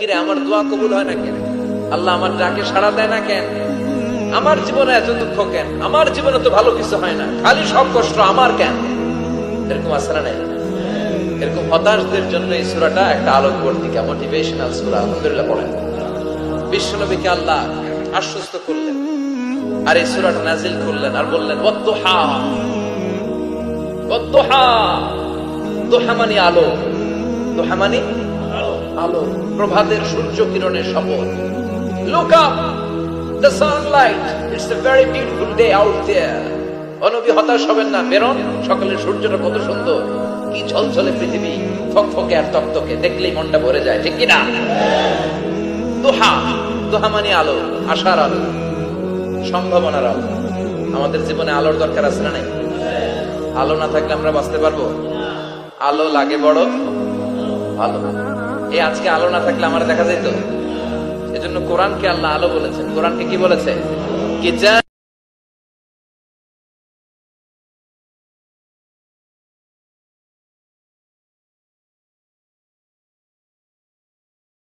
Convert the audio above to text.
কিরে আমার দোয়া কবুল হয় না কেন? আল্লাহ আমার ডাকে সাড়া দেয় না কেন? আমার জীবনে এত দুঃখ কেন? আমার জীবনে তো ভালো কিছু হয় না, খালি সব কষ্ট আমার কেন? এরকম আছে না নাই? এরকম হতাশদের জন্য এই সূরাটা একটা আলোকবর্তিকা, মোটিভেশনাল সূরা। আলহামদুলিল্লাহ পড়েন। বিশ্বনবীকে আল্লাহ আশ্বস্ত করলেন আর এই সূরাটা নাজিল করলেন আর বললেন ওয়াদ্দুহা। ওয়াদ্দুহা, দুহা মানে আলো, দুহা মানে আলো, প্রভাতের সূর্য কিরণের শপথ। Look up, the sunlight, it's a very beautiful day out there. অনবী হতাশ হবেন না, বেরোন, সকালের সূর্যটা কত সুন্দর, কি ঝলঝলে পৃথিবী, ফকফকে আর তকতকে, দেখলেই মনটা ভরে যায়, ঠিক কিনা? দুহা, দুহা মানে আলো, আশার আলো, সম্ভাবনার আলো। আমাদের জীবনে আলোর দরকার আছে না নাই? আলো না থাকলে আমরা বাঁচতে পারবো? আলো লাগে বড় ভালো। এই আজকে আলো না থাকলে আমার দেখা যেত। এজন্য কোরআনকে আল্লাহ আলো বলেছেন। কোরআনকে কি বলেছে? কি